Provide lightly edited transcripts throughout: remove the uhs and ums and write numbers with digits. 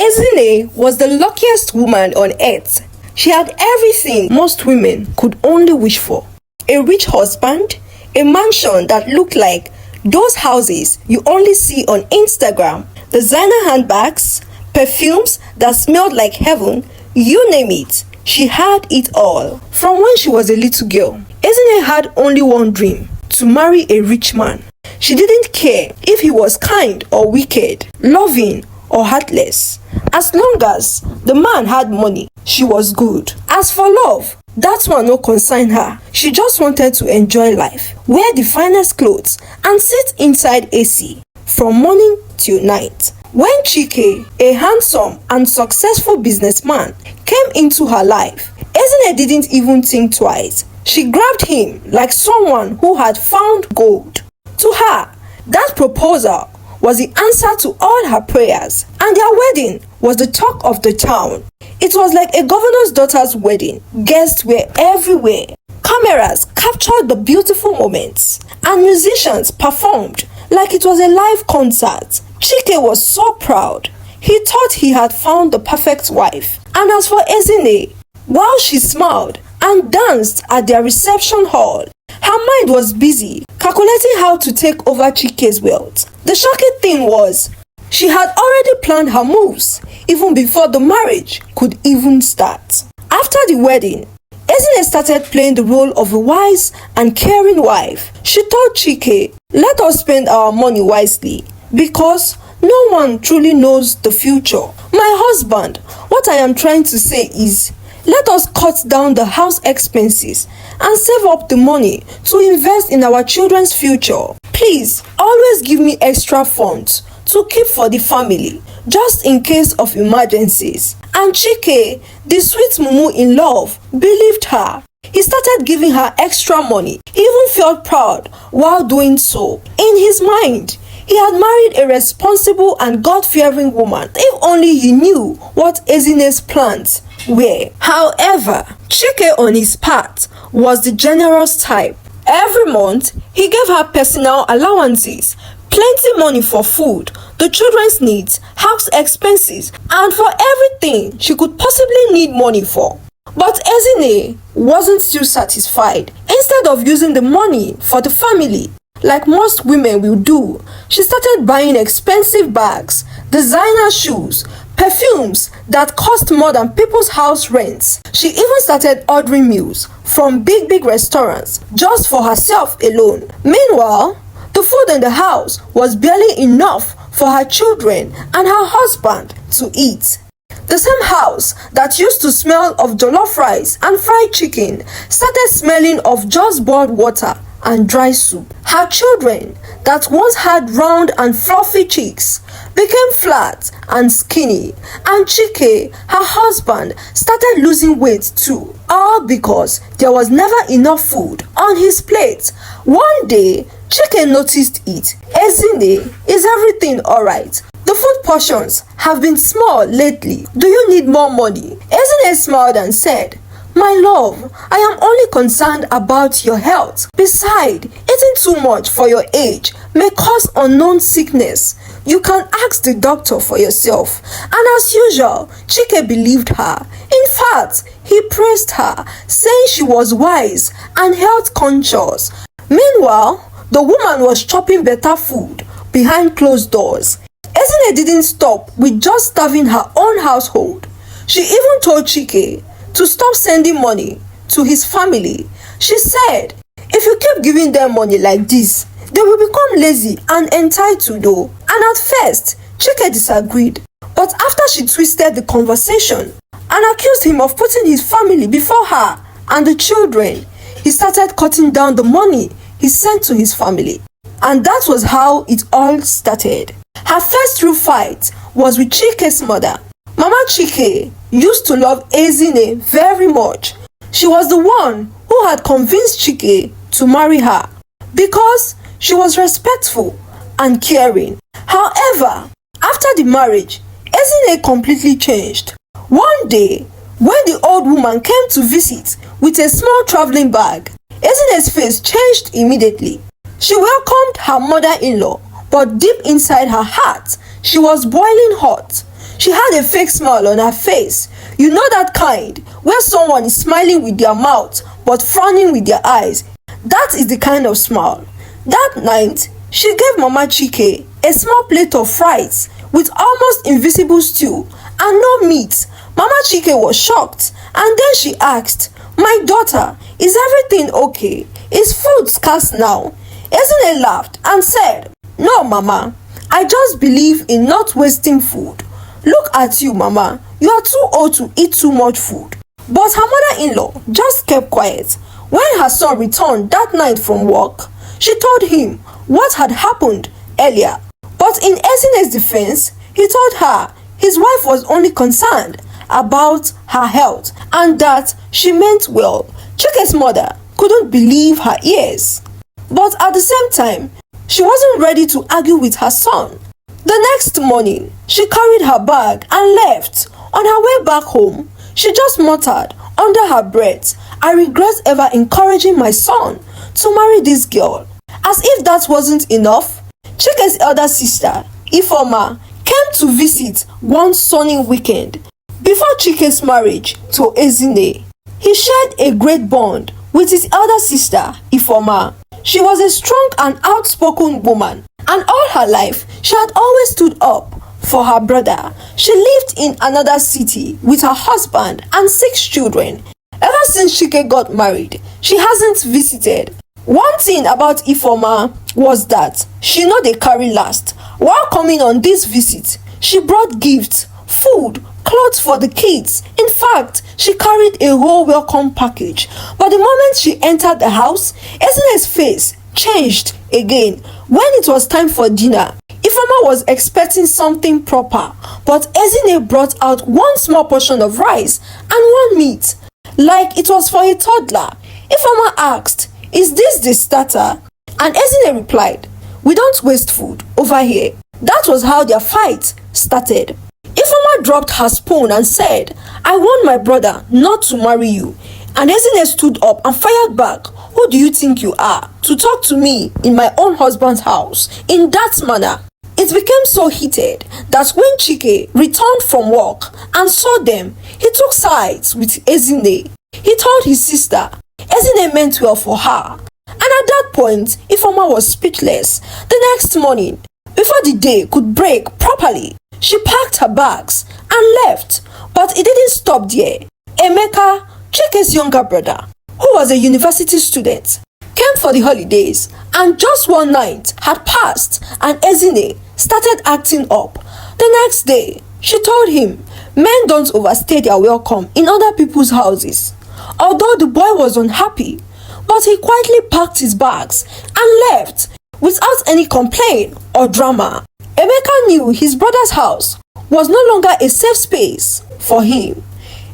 Ezine was the luckiest woman on earth. She had everything most women could only wish for. A rich husband, a mansion that looked like those houses you only see on Instagram, designer handbags, perfumes that smelled like heaven, you name it. She had it all. From when she was a little girl, Ezine had only one dream: to marry a rich man. She didn't care if he was kind or wicked, loving or heartless. As long as the man had money, she was good. As for love, that one no concern her. She just wanted to enjoy life, wear the finest clothes, and sit inside AC from morning till night. When Chike, a handsome and successful businessman, came into her life, Ezine didn't even think twice. She grabbed him like someone who had found gold. To her, that proposal was the answer to all her prayers, and their wedding was the talk of the town. It was like a governor's daughter's wedding. Guests were everywhere. Cameras captured the beautiful moments, and musicians performed like it was a live concert. Chike was so proud. He thought he had found the perfect wife. And as for Ezine, while she smiled and danced at their reception hall, her mind was busy calculating how to take over Chike's wealth. The shocking thing was, she had already planned her moves even before the marriage could even start. After the wedding, Ezine started playing the role of a wise and caring wife. She told Chike, "Let us spend our money wisely, because no one truly knows the future. My husband, what I am trying to say is, let us cut down the house expenses and save up the money to invest in our children's future. Please, always give me extra funds to keep for the family, just in case of emergencies." And Chike, the sweet mumu in love, believed her. He started giving her extra money. He even felt proud while doing so. In his mind, he had married a responsible and God-fearing woman. If only he knew what Ezine's plans were. However, Chike on his part was the generous type. Every month, he gave her personal allowances, plenty money for food, the children's needs, house expenses, and for everything she could possibly need money for. But Ezine wasn't still satisfied. Instead of using the money for the family, like most women will do, she started buying expensive bags, designer shoes, perfumes that cost more than people's house rents. She even started ordering meals from big restaurants just for herself alone. Meanwhile, the food in the house was barely enough for her children and her husband to eat. The same house that used to smell of jollof rice and fried chicken started smelling of just boiled water and dry soup. Her children, that once had round and fluffy cheeks, became flat and skinny, and Chike, her husband, started losing weight too, all because there was never enough food on his plate. One day, Chike noticed it. "Ezine, is everything alright? The food portions have been small lately. Do you need more money?" Ezine smiled and said, "My love, I am only concerned about your health. Besides, eating too much for your age may cause unknown sickness. You can ask the doctor for yourself." And as usual, Chike believed her. In fact, he praised her, saying she was wise and health conscious. Meanwhile, the woman was chopping better food behind closed doors. Ezine didn't stop with just starving her own household. She even told Chike to stop sending money to his family. She said, "If you keep giving them money like this, they will become lazy and entitled though." And at first, Chike disagreed. But after she twisted the conversation and accused him of putting his family before her and the children, he started cutting down the money he sent to his family. And that was how it all started. Her first real fight was with Chike's mother. Mama Chike used to love Ezine very much. She was the one who had convinced Chike to marry her because she was respectful and caring. However, after the marriage, Ezine completely changed. One day, when the old woman came to visit with a small traveling bag, Ezine's face changed immediately. She welcomed her mother-in-law, but deep inside her heart, she was boiling hot. She had a fake smile on her face. You know that kind, where someone is smiling with their mouth but frowning with their eyes. That is the kind of smile. That night, she gave Mama Chike a small plate of fries with almost invisible stew and no meat. Mama Chike was shocked, and then she asked, "My daughter, is everything okay? Is food scarce now?" Ezine laughed and said, "No, Mama, I just believe in not wasting food. Look at you, Mama, you are too old to eat too much food." But her mother-in-law just kept quiet. When her son returned that night from work, she told him what had happened earlier. But in Ezine's defense, he told her his wife was only concerned about her health and that she meant well. Chike's mother couldn't believe her ears. But at the same time, she wasn't ready to argue with her son. The next morning, she carried her bag and left. On her way back home, she just muttered under her breath, "I regret ever encouraging my son to marry this girl." As if that wasn't enough, Chike's elder sister, Ifeoma, came to visit one sunny weekend. Before Chike's marriage to Ezine, he shared a great bond with his elder sister, Ifeoma. She was a strong and outspoken woman, and all her life she had always stood up for her brother. She lived in another city with her husband and 6 children. Ever since Chike got married, she hasn't visited. One thing about Ifeoma was that she know they carry last. While coming on this visit, she brought gifts, food, clothes for the kids. In fact, she carried a whole welcome package. But the moment she entered the house, Ezine's face changed again. When it was time for dinner, Ifeoma was expecting something proper, but Ezine brought out one small portion of rice and one meat, like it was for a toddler. Ifeoma asked, "Is this the starter?" And Ezine replied, "We don't waste food over here." That was how their fight started. Ifeoma dropped her spoon and said, "I warned my brother not to marry you." And Ezine stood up and fired back, "Who do you think you are to talk to me in my own husband's house in that manner?" It became so heated that when Chike returned from work and saw them, he took sides with Ezine. He told his sister Ezine meant well for her. And at that point, Ifeoma was speechless. The next morning, before the day could break properly, she packed her bags and left. But it didn't stop there. Emeka, Chike's younger brother, who was a university student, came for the holidays, and just one night had passed and Ezine started acting up. The next day, she told him men don't overstay their welcome in other people's houses. Although the boy was unhappy, but he quietly packed his bags and left without any complaint or drama. Emeka knew his brother's house was no longer a safe space for him.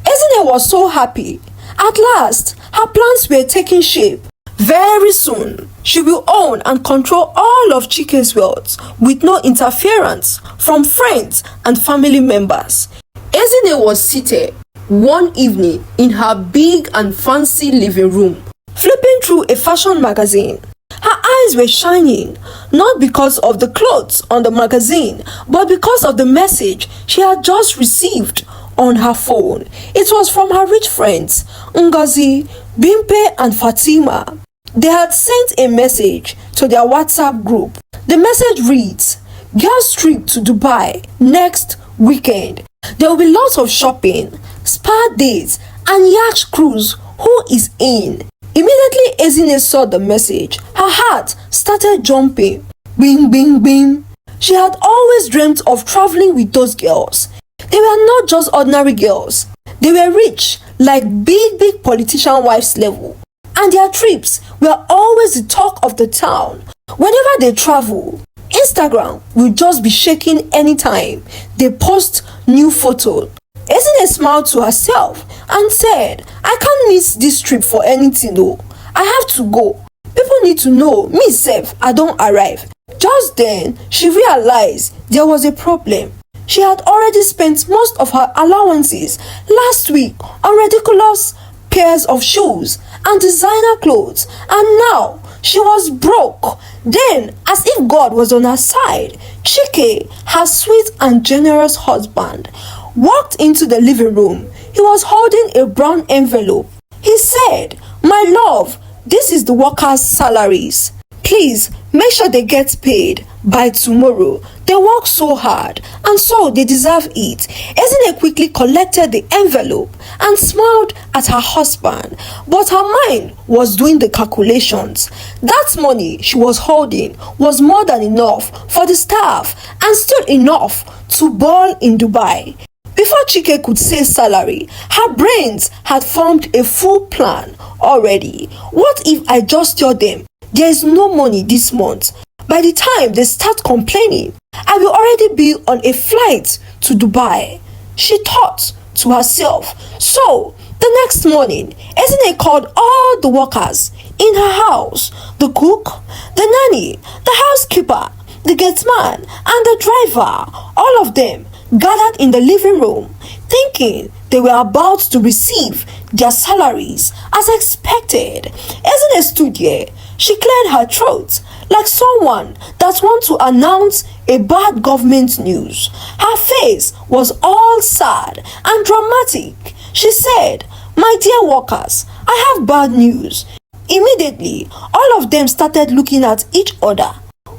Ezine was so happy. At last, her plans were taking shape. Very soon, she will own and control all of Chike's wealth with no interference from friends and family members. Ezine was seated one evening in her big and fancy living room, flipping through a fashion magazine. Her eyes were shining, not because of the clothes on the magazine, but because of the message she had just received on her phone. It was from her rich friends, Ngozi, Bimpe and Fatima. They had sent a message to their WhatsApp group. The message reads, "Girls trip to Dubai next weekend. There will be lots of shopping, spa days and yacht cruise. Who is in?" Immediately Ezine saw the message. Her heart started jumping. Bing, bing, bing. She had always dreamt of traveling with those girls. They were not just ordinary girls. They were rich, like big politician wives level. And their trips were always the talk of the town. Whenever they travel, Instagram will just be shaking anytime they post new photos. Ezine smiled to herself and said, "I can't miss this trip for anything though. I have to go. People need to know me sef I don't arrive." Just then, she realized there was a problem. She had already spent most of her allowances last week on ridiculous pairs of shoes and designer clothes, and now She was broke. Then, as if God was on her side, Chike, her sweet and generous husband, walked into the living room. He was holding a brown envelope. He said, "My love, this is the workers' salaries. Please make sure they get paid by tomorrow. They work so hard and so they deserve it." Ezine quickly collected the envelope and smiled at her husband, but her mind was doing the calculations. That money she was holding was more than enough for the staff and still enough to ball in Dubai. Before Chike could say salary, her brains had formed a full plan already. What if I just tell them there is no money this month? By the time they start complaining, I will already be on a flight to Dubai, she thought to herself. So, the next morning, Ezine called all the workers in her house, the cook, the nanny, the housekeeper, the gateman, and the driver. All of them gathered in the living room, thinking they were about to receive their salaries as expected. Ezine stood there. She cleared her throat like someone that wants to announce a bad government news. Her face was all sad and dramatic. She said, "My dear workers, I have bad news." Immediately, all of them started looking at each other.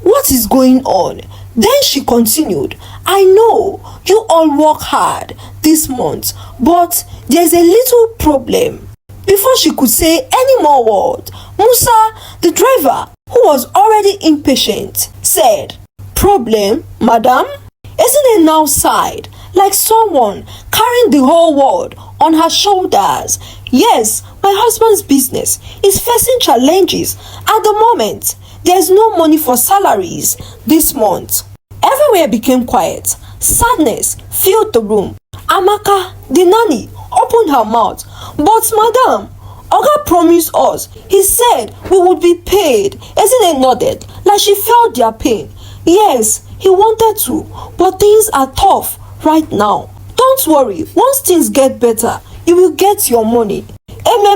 What is going on? Then she continued, "I know you all work hard this month, but there's a little problem." Before she could say any more words, Musa, the driver, who was already impatient, said, "Problem, madam?" Ezine now sighed like someone carrying the whole world on her shoulders. "Yes, my husband's business is facing challenges at the moment. There's no money for salaries this month." Everywhere became quiet. Sadness filled the room. Amaka, the nanny, opened her mouth. "But madam, Oga promised us. He said we would be paid." Ezine nodded like she felt their pain. "Yes, he wanted to, but things are tough right now. Don't worry, once things get better, you will get your money."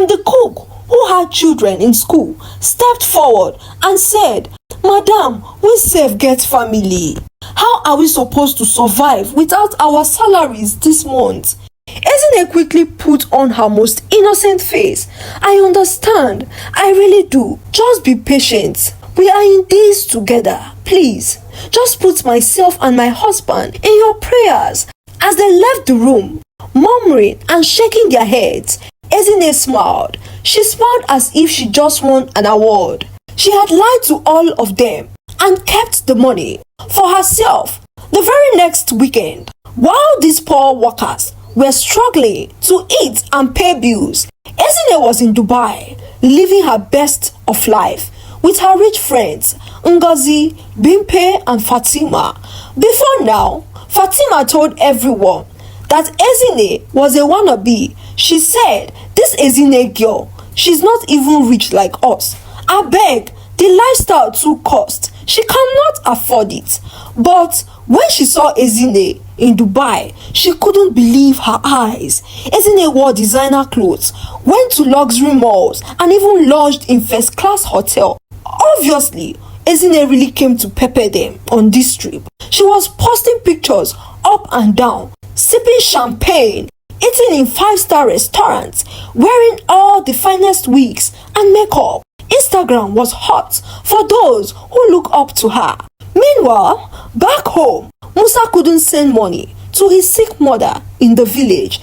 The cook, who had children in school, stepped forward and said, "Madam, we sef get family. How are we supposed to survive without our salaries this month?" Ezine quickly put on her most innocent face. "I understand. I really do. Just be patient. We are in this together. Please, just put myself and my husband in your prayers." As they left the room, murmuring and shaking their heads, Ezine smiled. She smiled as if she just won an award. She had lied to all of them and kept the money for herself. The very next weekend, while these poor workers were struggling to eat and pay bills, Ezine was in Dubai, living her best of life with her rich friends, Ngozi, Bimpe, and Fatima. Before now, Fatima told everyone that Ezine was a wannabe. She said, "This Ezine girl, she's not even rich like us. I beg, the lifestyle too cost. She cannot afford it." But when she saw Ezine in Dubai, she couldn't believe her eyes. Ezine wore designer clothes, went to luxury malls, and even lodged in first-class hotel. Obviously, Ezine really came to pepper them on this trip. She was posting pictures up and down, sipping champagne, eating in 5-star restaurants, wearing all the finest wigs and makeup. Instagram was hot for those who look up to her. Meanwhile, back home, Musa couldn't send money to his sick mother in the village.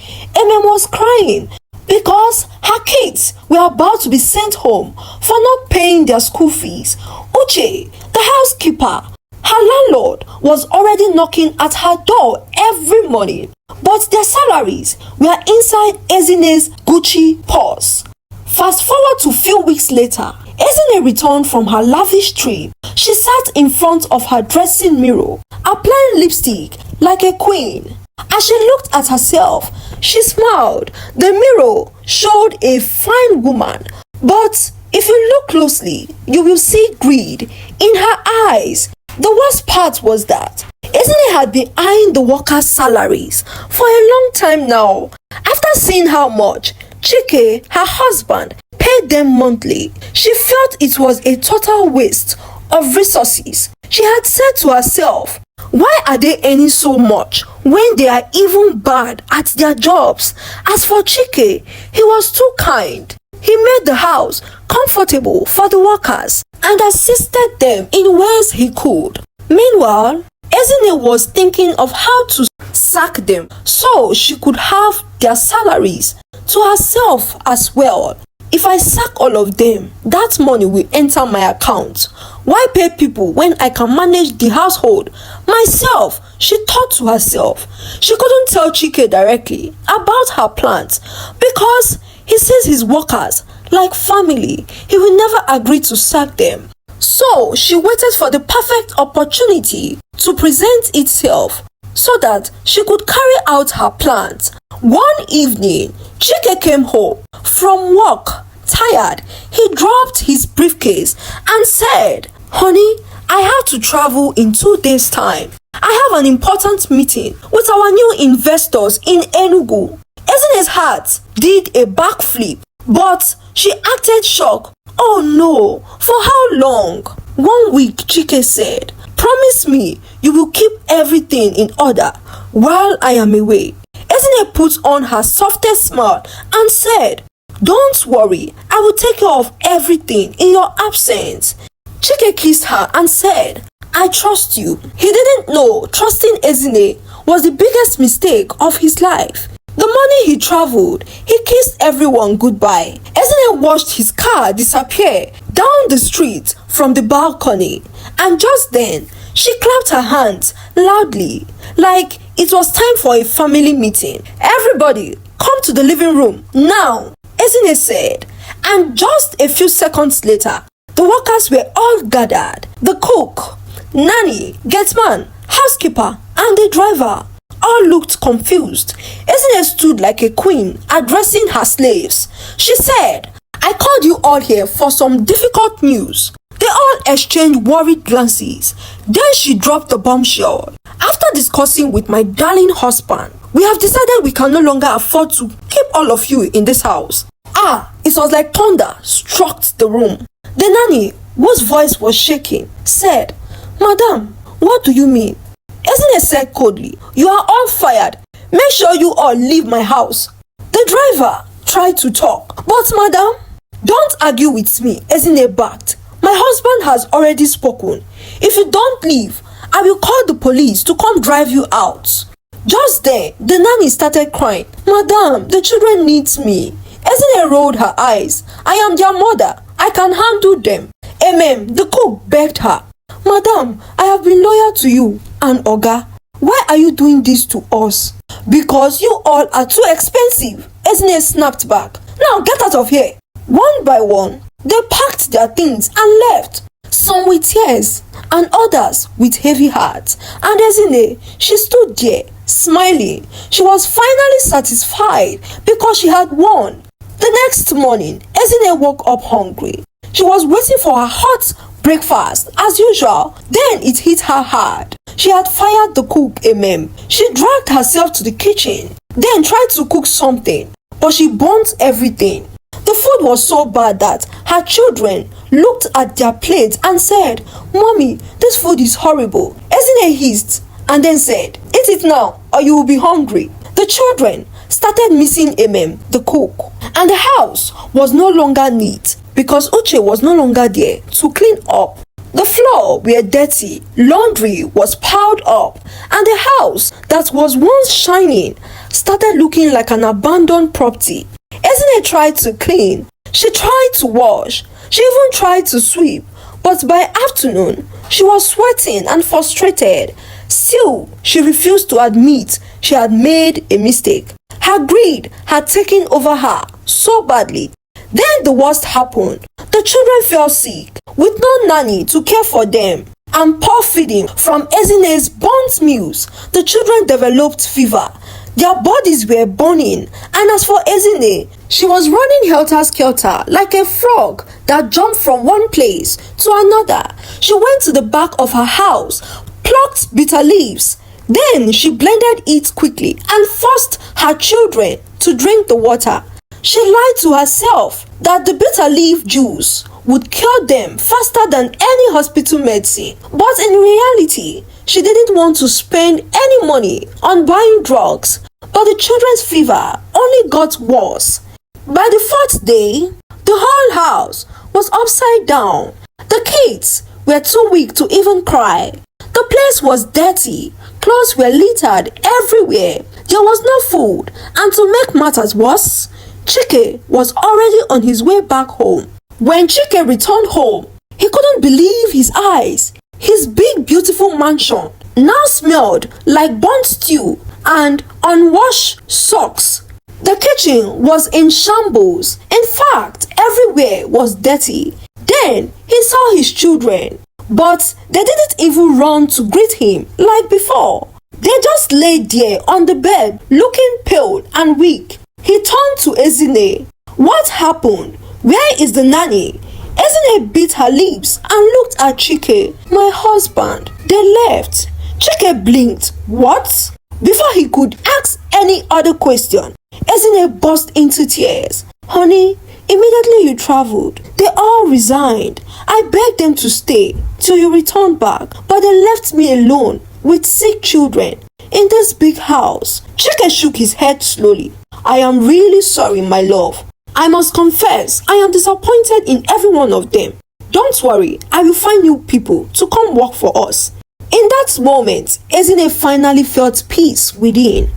Was crying because her kids were about to be sent home for not paying their school fees. Uche, the housekeeper, her landlord, was already knocking at her door every morning, but their salaries were inside Ezine's Gucci purse. Fast forward to a few weeks later, Ezine returned from her lavish trip. She sat in front of her dressing mirror, applying lipstick like a queen. As she looked at herself, she smiled. The mirror showed a fine woman, but if you look closely, you will see greed in her eyes. The worst part was that Ezine had been eyeing the workers' salaries for a long time now. After seeing how much Chike, her husband, paid paid them monthly. She felt it was a total waste of resources. She had said to herself, why are they earning so much when they are even bad at their jobs? As for Chike, he was too kind. He made the house comfortable for the workers and assisted them in ways he could. Meanwhile, Ezine was thinking of how to sack them so she could have their salaries to herself as well. If I sack all of them, that money will enter my account. Why pay people when I can manage the household myself? She thought to herself. She couldn't tell Chike directly about her plans because he sees his workers like family. He will never agree to sack them. So she waited for the perfect opportunity to present itself so that she could carry out her plans. One evening, Chike came home from work, tired. He dropped his briefcase and said, honey, I have to travel in 2 days' time. I have an important meeting with our new investors in Enugu. Ezine's heart did a backflip, but she acted shocked. Oh no, for how long? 1 week, Chike said. Promise me you will keep everything in order while I am away. Ezine put on her softest smile and said, don't worry, I will take care of everything in your absence. Chike kissed her and said, I trust you. He didn't know trusting Ezine was the biggest mistake of his life. The morning he traveled, he kissed everyone goodbye. Ezine watched his car disappear down the street from the balcony, and just then, she clapped her hands loudly, like it was time for a family meeting. Everybody, come to the living room now, Ezine said, and just a few seconds later, the workers were all gathered. The cook, nanny, gateman, housekeeper, and the driver all looked confused. Ezine stood like a queen addressing her slaves. She said, I called you all here for some difficult news. They all exchanged worried glances. Then she dropped the bombshell. After discussing with my darling husband, we have decided we can no longer afford to keep all of you in this house. It was like thunder struck the room. The nanny, whose voice was shaking, said, Madam, what do you mean? Ezine said coldly, you are all fired. Make sure you all leave my house. The driver tried to talk, but madam, don't argue with me, Ezine barked. My husband has already spoken. If you don't leave, I will call the police to come drive you out. Just then, the nanny started crying. Madam, the children need me. Ezine rolled her eyes. I am their mother. I can handle them. Amen. The cook begged her. Madam, I have been loyal to you and Oga. Why are you doing this to us? Because you all are too expensive. Ezine snapped back. Now get out of here. One by one, they packed their things and left. Some with tears and others with heavy hearts. And Ezine, she stood there, smiling. She was finally satisfied because she had won. The next morning, Ezine woke up hungry. She was waiting for her hot breakfast as usual. Then it hit her hard. She had fired the cook, Amen. She dragged herself to the kitchen, then tried to cook something, but she burnt everything. The food was so bad that her children looked at their plates and said, Mommy, this food is horrible. Ezine hissed and then said, Eat it now or you will be hungry. The children started missing Amen, the cook, and the house was no longer neat because Uche was no longer there to clean up. The floor were dirty, laundry was piled up, and the house that was once shining started looking like an abandoned property. Ezine tried to clean, she tried to wash, she even tried to sweep, but by afternoon, she was sweating and frustrated. Still, she refused to admit she had made a mistake. Her greed had taken over her so badly. Then the worst happened. The children fell sick, with no nanny to care for them, and poor feeding from Ezine's burnt meals. The children developed fever. Their bodies were burning, and as for Ezine, she was running helter-skelter like a frog that jumped from one place to another. She went to the back of her house, plucked bitter leaves. Then she blended it quickly and forced her children to drink the water. She lied to herself that the bitter leaf juice would cure them faster than any hospital medicine. But in reality, she didn't want to spend any money on buying drugs. But the children's fever only got worse. By the fourth day, the whole house was upside down. The kids were too weak to even cry. The place was dirty. Clothes were littered everywhere. There was no food. And to make matters worse, Chike was already on his way back home. When Chike returned home, he couldn't believe his eyes. His big, beautiful mansion now smelled like burnt stew and unwashed socks. The kitchen was in shambles. In fact, everywhere was dirty. Then he saw his children, but they didn't even run to greet him like before. They just lay there on the bed, looking pale and weak. He turned to Ezine. What happened? Where is the nanny? Ezine bit her lips and looked at Chike. My husband. They left. Chike blinked. What? Before he could ask any other question, Ezine burst into tears. Honey, immediately you traveled, they all resigned. I begged them to stay till you returned back, but they left me alone with sick children in this big house. Chike shook his head slowly. I am really sorry, my love. I must confess, I am disappointed in every one of them. Don't worry, I will find new people to come work for us. In that moment, Ezine finally felt peace within.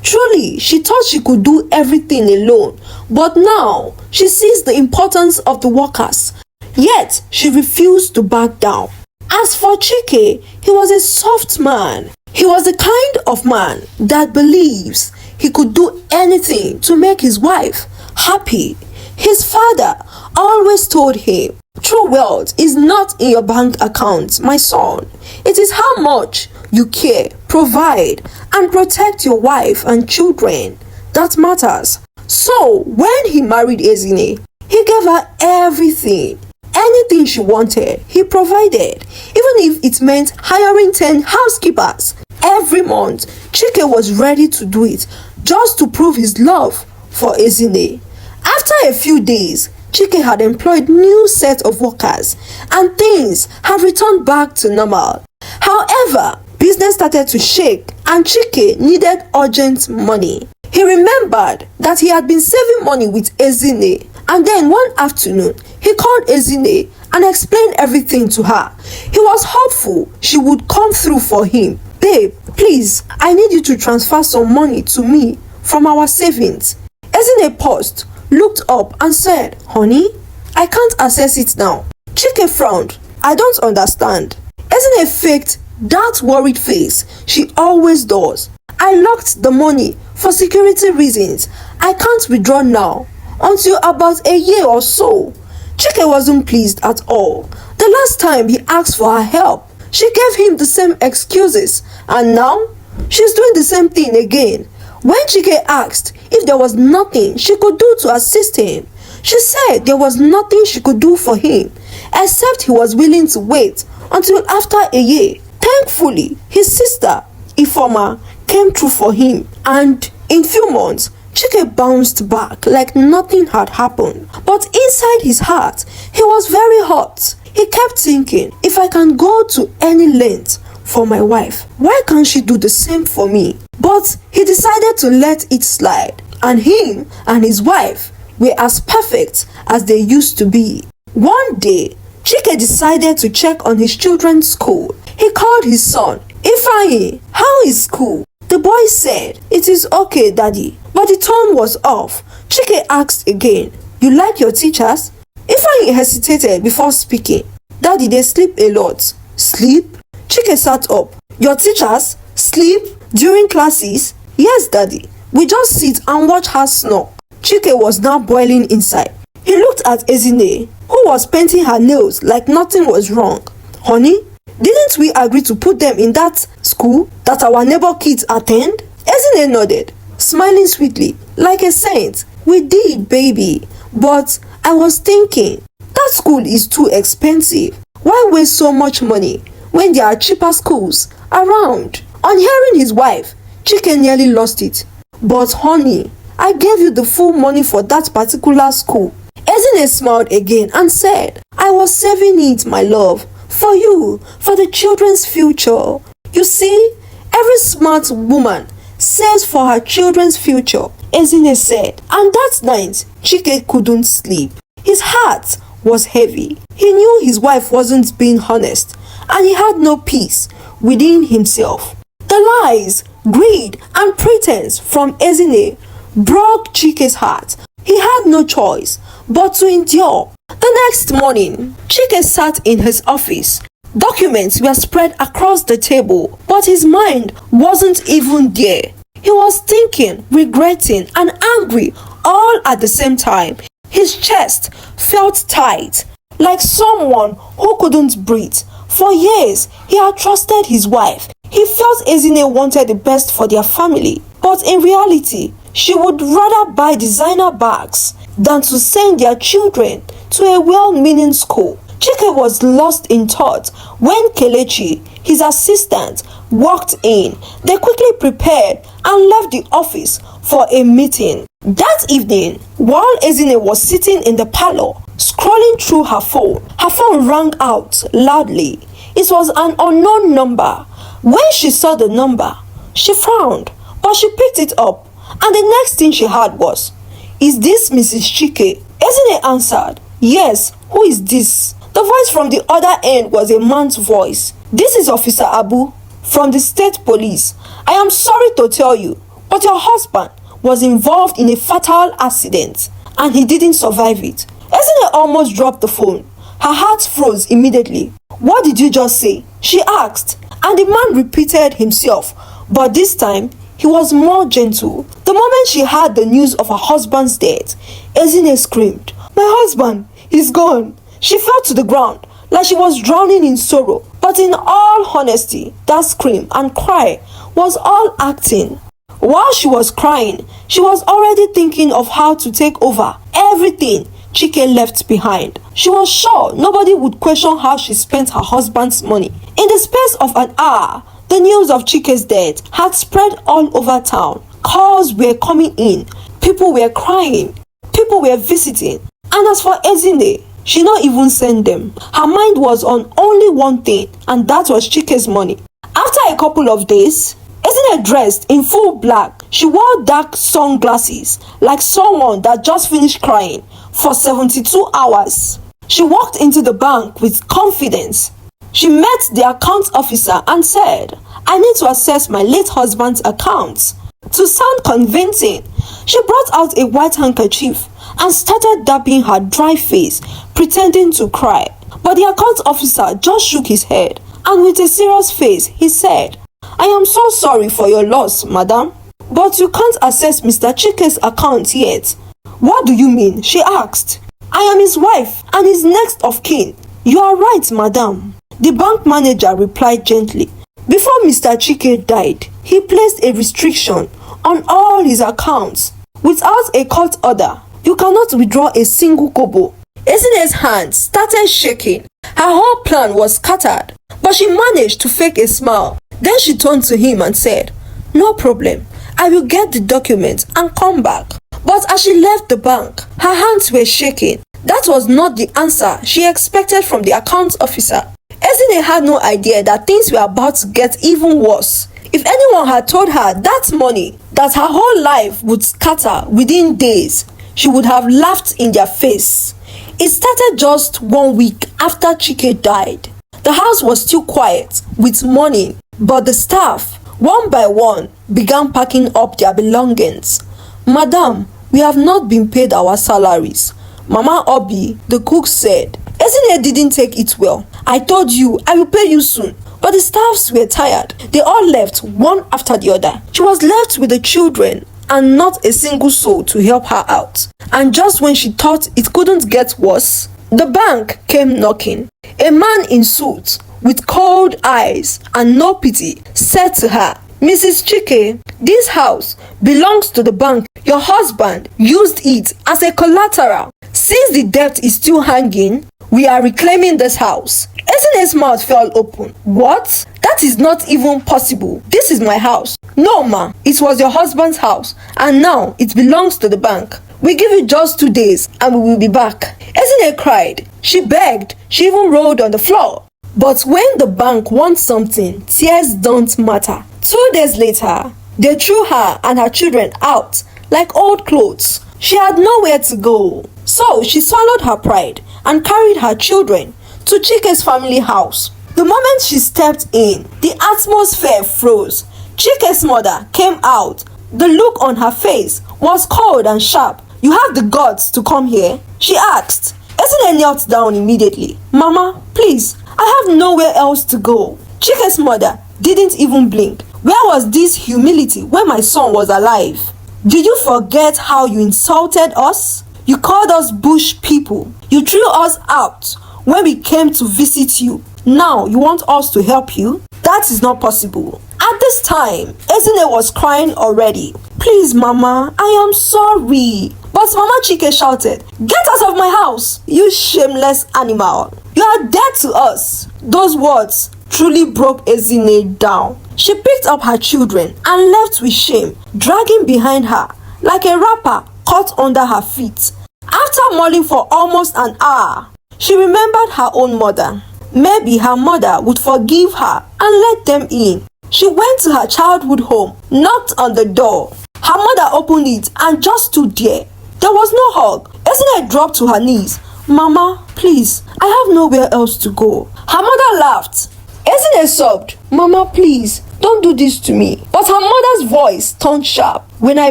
Truly, she thought she could do everything alone, but now she sees the importance of the workers. Yet, she refused to back down. As for Chike, he was a soft man. He was the kind of man that believes he could do anything to make his wife happy. His father always told him, true wealth is not in your bank account, my son. It is how much you care, provide, and protect your wife and children that matters. So, when he married Ezine, he gave her everything. Anything she wanted, he provided. Even if it meant hiring 10 housekeepers every month, Chike was ready to do it just to prove his love for Ezine. After a few days, Chike had employed new set of workers and things had returned back to normal. However, business started to shake and Chike needed urgent money. He remembered that he had been saving money with Ezine, and then one afternoon, he called Ezine and explained everything to her. He was hopeful she would come through for him. Babe, please, I need you to transfer some money to me from our savings. Ezine paused, looked up and said, honey, I can't access it now. Chike frowned. I don't understand. Ezine faked that worried face she always does. I locked the money for security reasons. I can't withdraw now until about a year or so. Chike wasn't pleased at all. The last time he asked for her help, she gave him the same excuses, and now she's doing the same thing again. When Chike asked if there was nothing she could do to assist him, she said there was nothing she could do for him, except he was willing to wait until after a year. Thankfully, his sister, Ifoma, came through for him, and in few months, Chike bounced back like nothing had happened. But inside his heart, he was very hot. He kept thinking, if I can go to any length for my wife, why can't she do the same for me? But he decided to let it slide, and him and his wife were as perfect as they used to be. One day, Chike decided to check on his children's school. He called his son. Ifeanyi, how is school? The boy said, it is okay, daddy. But the tone was off. Chike asked again, you like your teachers? Ifeanyi hesitated before speaking. Daddy, they sleep a lot. Sleep? Chike sat up. Your teachers sleep during classes? Yes, daddy. We just sit and watch her snore. Chike was now boiling inside. He looked at Ezine, who was painting her nails like nothing was wrong. Honey, didn't we agree to put them in that school that our neighbor kids attend? Ezine nodded, smiling sweetly, like a saint. We did, baby. But I was thinking, that school is too expensive. Why waste so much money when there are cheaper schools around? On hearing his wife, Chike nearly lost it. But honey, I gave you the full money for that particular school. Ezine smiled again and said, I was saving it, my love, for you, for the children's future. You see, every smart woman saves for her children's future, Ezine said. And that night, Chike couldn't sleep. His heart was heavy. He knew his wife wasn't being honest, and he had no peace within himself. The lies, greed, and pretense from Ezine broke Chike's heart. He had no choice but to endure. The next morning, Chike sat in his office. Documents were spread across the table, but his mind wasn't even there. He was thinking, regretting, and angry all at the same time. His chest felt tight, like someone who couldn't breathe. For years, he had trusted his wife. He felt Ezine wanted the best for their family, but in reality, she would rather buy designer bags than to send their children to a well-meaning school. Chike was lost in thought when Kelechi, his assistant, walked in. They quickly prepared and left the office for a meeting. That evening, while Ezine was sitting in the parlor, scrolling through her phone rang out loudly. It was an unknown number. When she saw the number, she frowned, but she picked it up, and the next thing she heard was, Is this Mrs. Chike? Ezine answered, Yes, who is this? The voice from the other end was a man's voice. This is Officer Abu from the state police. I am sorry to tell you, but your husband was involved in a fatal accident and he didn't survive it. Ezine almost dropped the phone. Her heart froze immediately. What did you just say? She asked, and the man repeated himself, but this time he was more gentle. The moment she heard the news of her husband's death, Ezine screamed, My husband, he's gone. She fell to the ground like she was drowning in sorrow. But in all honesty, that scream and cry was all acting. While she was crying, she was already thinking of how to take over everything Chike left behind. She was sure nobody would question how she spent her husband's money. In the space of an hour, the news of Chike's death had spread all over town. Calls were coming in, people were crying, people were visiting. And as for Ezine, she not even sent them. Her mind was on only one thing, and that was Chike's money. After a couple of days, Ezine dressed in full black. She wore dark sunglasses like someone that just finished crying for 72 hours. She walked into the bank with confidence. She met the account officer and said, I need to access my late husband's account. To sound convincing, she brought out a white handkerchief and started dabbing her dry face, pretending to cry. But the account officer just shook his head, and with a serious face, he said, I am so sorry for your loss, madam, but you can't access Mr. Chike's account yet. What do you mean? She asked. I am his wife and his next of kin. You are right, madam. The bank manager replied gently. Before Mr. Chike died, he placed a restriction on all his accounts. Without a court order, you cannot withdraw a single kobo. Ezine's hand started shaking. Her whole plan was scattered, but she managed to fake a smile. Then she turned to him and said, No problem, I will get the documents and come back. But as she left the bank, her hands were shaking. That was not the answer she expected from the account officer. Ezine had no idea that things were about to get even worse. If anyone had told her that morning that her whole life would scatter within days, she would have laughed in their face. It started just 1 week after Chike died. The house was still quiet with mourning, but the staff, one by one, began packing up their belongings. Madam, we have not been paid our salaries, Mama Obi, the cook said. Ezine didn't take it well. I told you, I will pay you soon. But the staffs were tired. They all left one after the other. She was left with the children and not a single soul to help her out. And just when she thought it couldn't get worse, the bank came knocking. A man in suit with cold eyes and no pity said to her, Mrs. Chike, this house belongs to the bank. Your husband used it as a collateral. Since the debt is still hanging, we are reclaiming this house. Ezine's mouth fell open. What? That is not even possible. This is my house. No, ma. It was your husband's house, and now it belongs to the bank. We give you just 2 days and we will be back. Ezine cried. She begged. She even rolled on the floor. But when the bank wants something, tears don't matter. 2 days later, they threw her and her children out like old clothes. She had nowhere to go. So she swallowed her pride and carried her children to Chike's family house. The moment she stepped in, the atmosphere froze. Chike's mother came out. The look on her face was cold and sharp. "You have the guts to come here?" she asked. Ezine knelt down immediately. "Mama, please, I have nowhere else to go." Chike's mother didn't even blink. "Where was this humility when my son was alive? Did you forget how you insulted us? You called us bush people. You threw us out when we came to visit you. Now you want us to help you? That is not possible." At this time, Ezine was crying already. "Please, Mama, I am sorry." But Mama Chike shouted, "Get out of my house, you shameless animal. You are dead to us." Those words truly broke Ezine down. She picked up her children and left with shame, dragging behind her like a wrapper caught under her feet. After mulling for almost an hour, she remembered her own mother. Maybe her mother would forgive her and let them in. She went to her childhood home, knocked on the door. Her mother opened it and just stood there. There was no hug. Ezine dropped to her knees. "Mama, please, I have nowhere else to go." Her mother laughed. Ezine sobbed. "Mama, please, don't do this to me." But her mother's voice turned sharp. "When I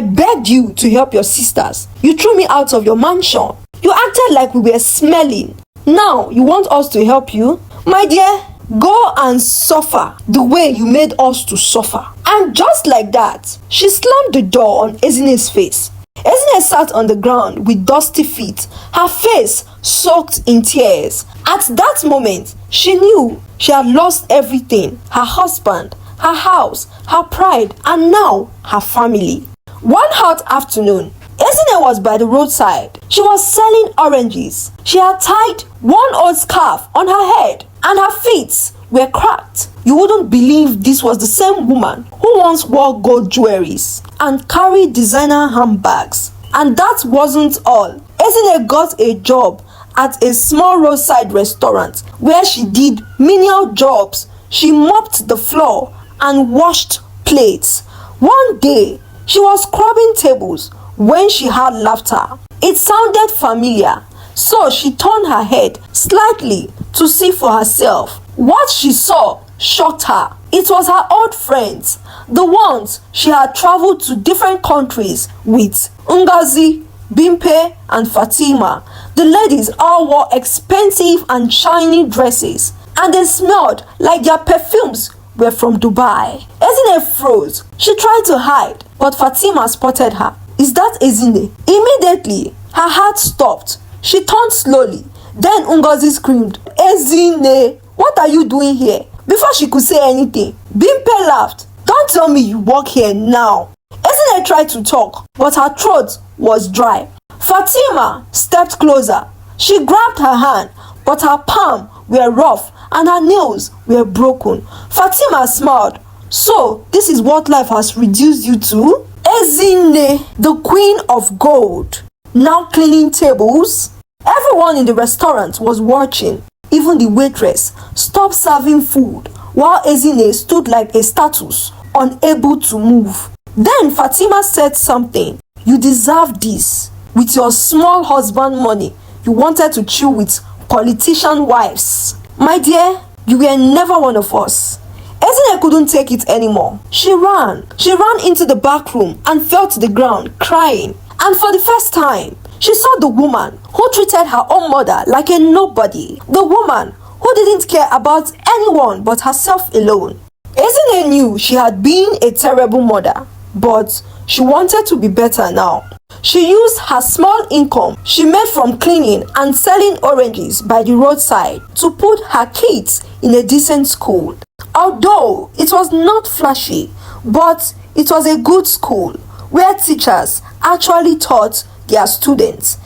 begged you to help your sisters, you threw me out of your mansion. You acted like we were smelling. Now you want us to help you? My dear, go and suffer the way you made us to suffer." And just like that, she slammed the door on Ezine's face. Ezine sat on the ground with dusty feet, her face soaked in tears. At that moment, she knew she had lost everything: her husband, her house, her pride, and now her family. One hot afternoon, Ezine was by the roadside. She was selling oranges. She had tied one old scarf on her head and her feet were cracked. You wouldn't believe this was the same woman who once wore gold jewelries and carried designer handbags. And that wasn't all. Ezine got a job at a small roadside restaurant where she did menial jobs. She mopped the floor and washed plates. One day, she was scrubbing tables when she heard laughter. It sounded familiar, so she turned her head slightly to see for herself. What she saw shocked her. It was her old friends, the ones she had traveled to different countries with: Ngozi, Bimpe, and Fatima. The ladies all wore expensive and shiny dresses, and they smelled like their perfumes were from Dubai. Ezine froze. She tried to hide, but Fatima spotted her. "Is that Ezine?" Immediately, her heart stopped. She turned slowly. Then Ngozi screamed, "Ezine, what are you doing here?" Before she could say anything, Bimpe laughed. "Don't tell me you work here now." Ezine tried to talk, but her throat was dry. Fatima stepped closer. She grabbed her hand, but her palms were rough and her nails were broken. Fatima smiled. "So, this is what life has reduced you to? Ezine, the queen of gold, now cleaning tables?" Everyone in the restaurant was watching. Even the waitress stopped serving food while Ezine stood like a statue, unable to move. Then Fatima said something. "You deserve this. With your small husband money, you wanted to chill with politician wives. My dear, you were never one of us." Ezine couldn't take it anymore. She ran. She ran into the back room and fell to the ground, crying. And for the first time, she saw the woman who treated her own mother like a nobody. The woman who didn't care about anyone but herself alone. Ezine knew she had been a terrible mother, but she wanted to be better now. She used her small income she made from cleaning and selling oranges by the roadside to put her kids in a decent school. Although it was not flashy, but it was a good school where teachers actually taught their students.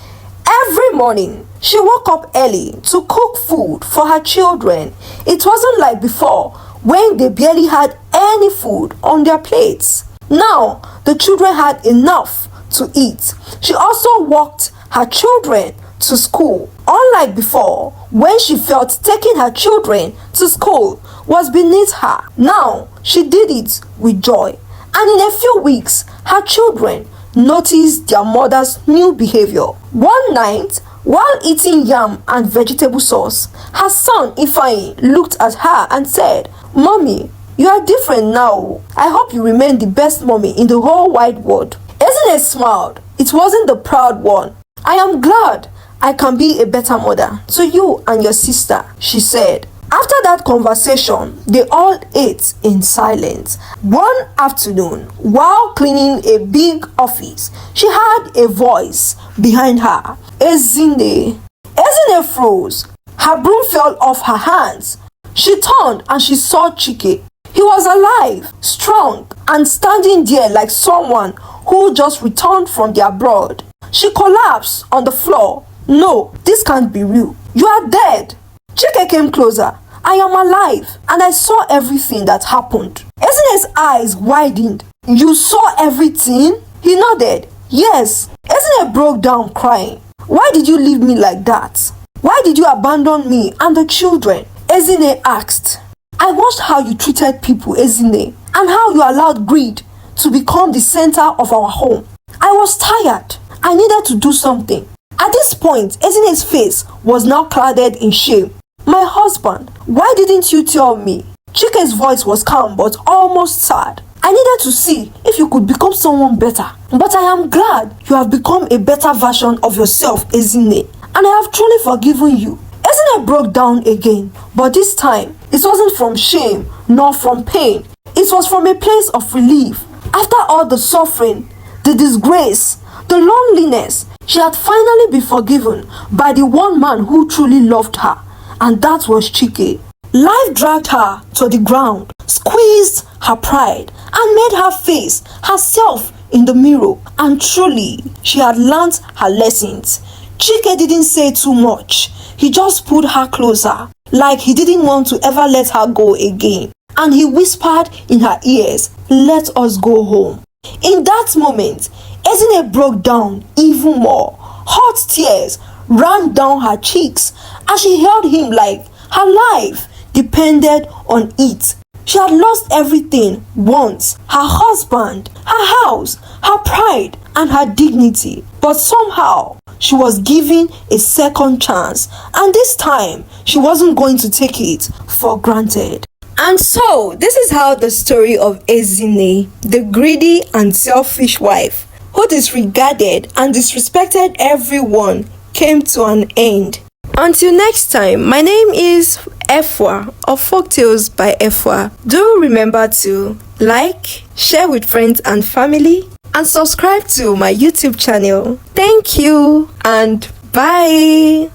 Every morning, she woke up early to cook food for her children. It wasn't like before when they barely had any food on their plates. Now, the children had enough to eat. She also walked her children to school. Unlike before, when she felt taking her children to school was beneath her, now she did it with joy. And in a few weeks, her children noticed their mother's new behavior. One night, while eating yam and vegetable sauce, her son Ifeanyi looked at her and said, "Mommy, you are different now. I hope you remain the best mommy in the whole wide world." Ezinne smiled. It wasn't the proud one. "I am glad I can be a better mother to you and your sister," she said. After that conversation, they all ate in silence. One afternoon, while cleaning a big office, she heard a voice behind her. "Ezinne." Ezinne froze. Her broom fell off her hands. She turned and she saw Chike. He was alive, strong, and standing there like someone who just returned from the abroad. She collapsed on the floor. "No, this can't be real. You are dead." Chike came closer. "I am alive, and I saw everything that happened." Ezinne's eyes widened. "You saw everything?" He nodded. "Yes." Ezinne broke down crying. "Why did you leave me like that? Why did you abandon me and the children?" Ezinne asked. "I watched how you treated people, Ezinne, and how you allowed greed to become the center of our home. I was tired. I needed to do something." At this point, Ezinne's face was now clouded in shame. "My husband, why didn't you tell me?" Chike's voice was calm but almost sad. "I needed to see if you could become someone better. But I am glad you have become a better version of yourself, Ezinne, and I have truly forgiven you." Ezinne broke down again, but this time, it wasn't from shame nor from pain. It was from a place of relief. After all the suffering, the disgrace, the loneliness, she had finally been forgiven by the one man who truly loved her, and that was Chike. Life dragged her to the ground, squeezed her pride, and made her face herself in the mirror, and truly, she had learnt her lessons. Chike didn't say too much. He just pulled her closer, like he didn't want to ever let her go again. And he whispered in her ears, "Let us go home." In that moment, Ezinne broke down even more. Hot tears ran down her cheeks as she held him like her life depended on it. She had lost everything once: her husband, her house, her pride, and her dignity. But somehow, she was given a second chance, and this time, she wasn't going to take it for granted. And so, this is how the story of Ezinne, the greedy and selfish wife, who disregarded and disrespected everyone, came to an end. Until next time, my name is Efwa of Folktales by Efwa. Do remember to like, share with friends and family, and subscribe to my YouTube channel. Thank you and bye.